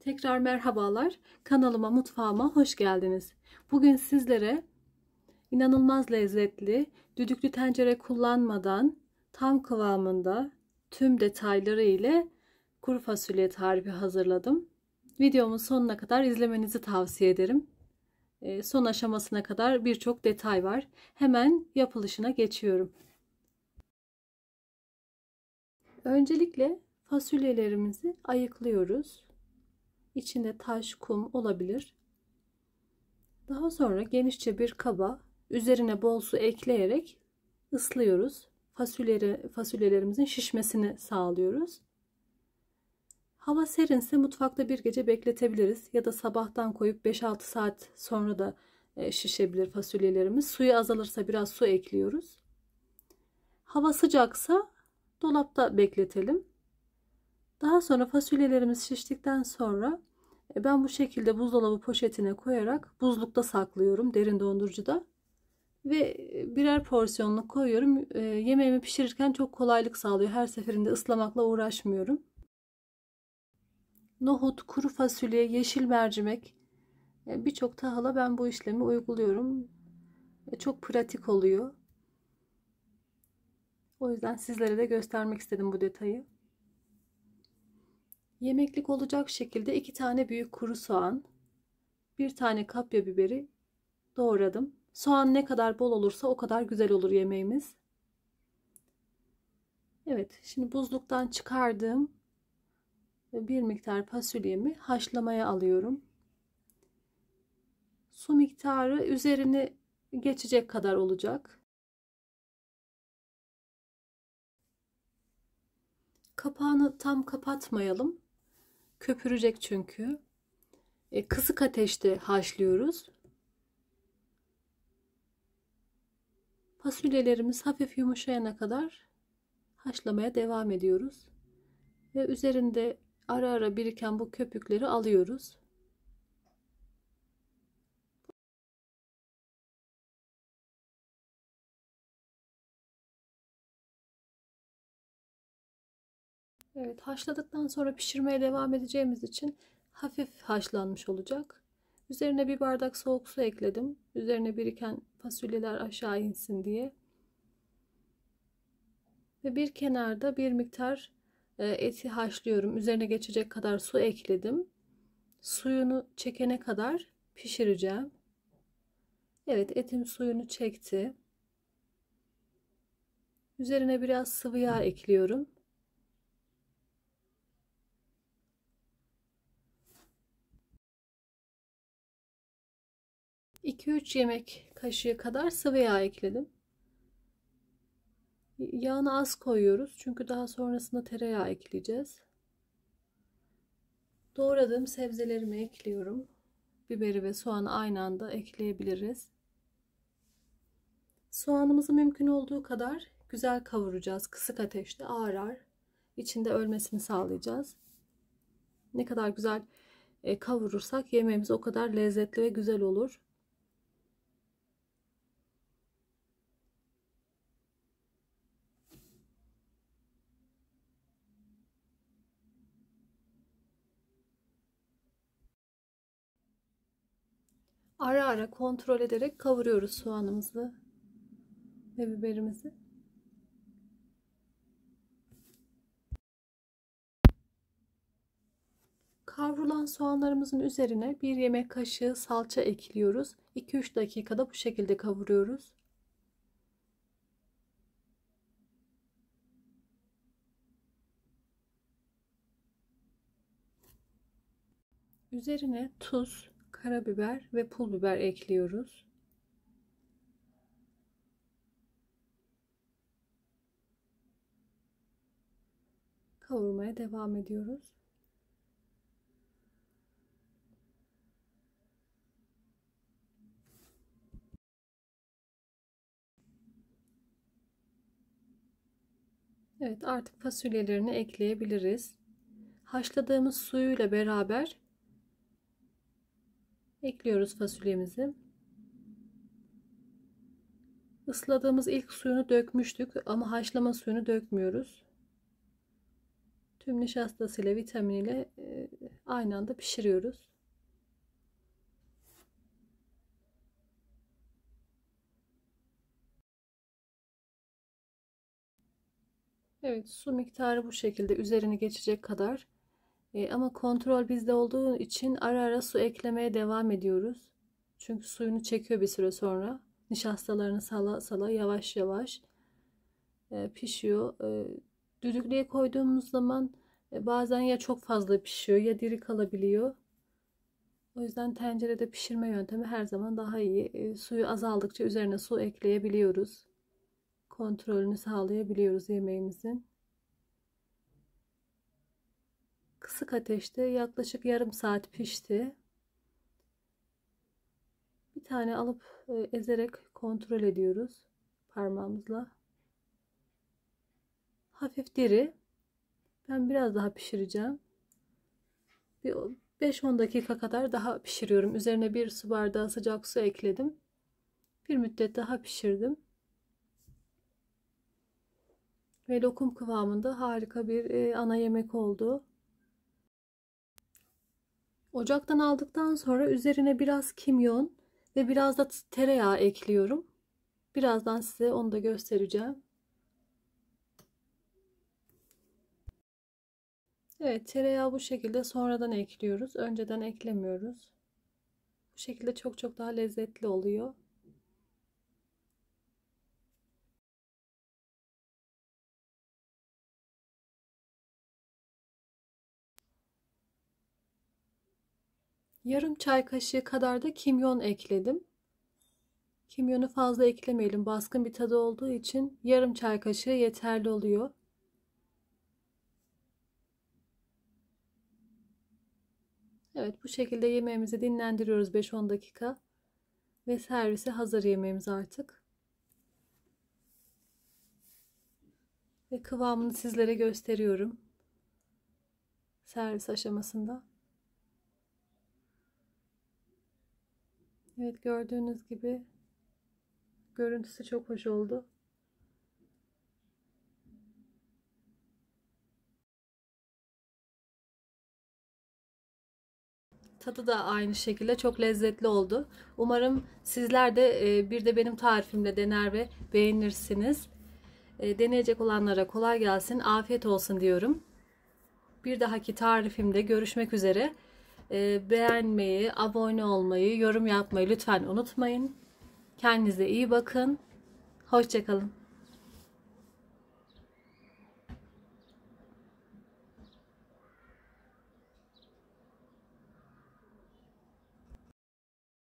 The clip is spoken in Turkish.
Tekrar merhabalar. Kanalıma, mutfağıma hoş geldiniz. Bugün sizlere inanılmaz lezzetli, düdüklü tencere kullanmadan tam kıvamında tüm detayları ile kuru fasulye tarifi hazırladım. Videomun sonuna kadar izlemenizi tavsiye ederim. Son aşamasına kadar birçok detay var. Hemen yapılışına geçiyorum. Öncelikle fasulyelerimizi ayıklıyoruz. İçinde taş, kum olabilir. Daha sonra genişçe bir kaba üzerine bol su ekleyerek ıslıyoruz. Fasulyelerimizin şişmesini sağlıyoruz. Hava serinse mutfakta bir gece bekletebiliriz ya da sabahtan koyup 5-6 saat sonra da şişebilir fasulyelerimiz. Suyu azalırsa biraz su ekliyoruz. Hava sıcaksa dolapta bekletelim. Daha sonra fasulyelerimiz şiştikten sonra ben bu şekilde buzdolabı poşetine koyarak buzlukta saklıyorum, derin dondurucuda. Ve birer porsiyonluk koyuyorum. Yemeğimi pişirirken çok kolaylık sağlıyor. Her seferinde ıslamakla uğraşmıyorum. Nohut, kuru fasulye, yeşil mercimek, birçok tahıla ben bu işlemi uyguluyorum. Çok pratik oluyor. O yüzden sizlere de göstermek istedim bu detayı. Yemeklik olacak şekilde 2 tane büyük kuru soğan, 1 tane kapya biberi doğradım. Soğan ne kadar bol olursa o kadar güzel olur yemeğimiz. Evet, şimdi buzluktan çıkardığım bir miktar fasulyemi haşlamaya alıyorum. Su miktarı üzerini geçecek kadar olacak. Kapağını tam kapatmayalım. Köpürecek çünkü. Kısık ateşte haşlıyoruz. Fasulyelerimiz hafif yumuşayana kadar haşlamaya devam ediyoruz. Ve üzerinde ara ara biriken bu köpükleri alıyoruz. Evet, haşladıktan sonra pişirmeye devam edeceğimiz için hafif haşlanmış olacak. Üzerine bir bardak soğuk su ekledim. Üzerine biriken fasulyeler aşağı insin diye. Ve bir kenarda bir miktar eti haşlıyorum. Üzerine geçecek kadar su ekledim. Suyunu çekene kadar pişireceğim. Evet, etim suyunu çekti. Üzerine biraz sıvı yağ ekliyorum. 2-3 yemek kaşığı kadar sıvı yağ ekledim. Yağını az koyuyoruz çünkü daha sonrasında tereyağı ekleyeceğiz. Doğradığım sebzelerimi ekliyorum. Biberi ve soğanı aynı anda ekleyebiliriz. Soğanımızı mümkün olduğu kadar güzel kavuracağız. Kısık ateşte ağır ağır içinde ölmesini sağlayacağız. Ne kadar güzel kavurursak yemeğimiz o kadar lezzetli ve güzel olur. Ara ara kontrol ederek kavuruyoruz soğanımızı ve biberimizi. Kavrulan soğanlarımızın üzerine 1 yemek kaşığı salça ekliyoruz. 2-3 dakikada bu şekilde kavuruyoruz. Üzerine tuz, karabiber ve pul biber ekliyoruz. Kavurmaya devam ediyoruz. Evet, artık fasulyelerini ekleyebiliriz. Haşladığımız suyuyla beraber ekliyoruz fasulyemizi. Isladığımız ilk suyunu dökmüştük ama haşlama suyunu dökmüyoruz. Tüm nişastasıyla, vitaminiyle aynı anda pişiriyoruz. Evet, su miktarı bu şekilde, üzerini geçecek kadar. Ama kontrol bizde olduğu için ara ara su eklemeye devam ediyoruz. Çünkü suyunu çekiyor bir süre sonra. Nişastalarını sala sala yavaş yavaş pişiyor. Düdüklüye koyduğumuz zaman bazen ya çok fazla pişiyor ya diri kalabiliyor. O yüzden tencerede pişirme yöntemi her zaman daha iyi. Suyu azaldıkça üzerine su ekleyebiliyoruz. Kontrolünü sağlayabiliyoruz yemeğimizin. Kısık ateşte yaklaşık yarım saat pişti. Bir tane alıp ezerek kontrol ediyoruz parmağımızla. Hafif diri. Ben biraz daha pişireceğim. Bir 5-10 dakika kadar daha pişiriyorum. Üzerine bir su bardağı sıcak su ekledim. Bir müddet daha pişirdim. Ve lokum kıvamında harika bir ana yemek oldu. Ocaktan aldıktan sonra üzerine biraz kimyon ve biraz da tereyağı ekliyorum. Birazdan size onu da göstereceğim. Evet, tereyağı bu şekilde sonradan ekliyoruz. Önceden eklemiyoruz. Bu şekilde çok çok daha lezzetli oluyor. Yarım çay kaşığı kadar da kimyon ekledim. Kimyonu fazla eklemeyelim. Baskın bir tadı olduğu için yarım çay kaşığı yeterli oluyor. Evet, bu şekilde yemeğimizi dinlendiriyoruz 5-10 dakika. Ve servise hazır yemeğimiz artık. Ve kıvamını sizlere gösteriyorum. Servis aşamasında. Evet, gördüğünüz gibi görüntüsü çok hoş oldu. Tadı da aynı şekilde çok lezzetli oldu. Umarım sizler de bir de benim tarifimle dener ve beğenirsiniz. Deneyecek olanlara kolay gelsin, afiyet olsun diyorum. Bir dahaki tarifimde görüşmek üzere. Beğenmeyi, abone olmayı, yorum yapmayı lütfen unutmayın. Kendinize iyi bakın. Hoşça kalın.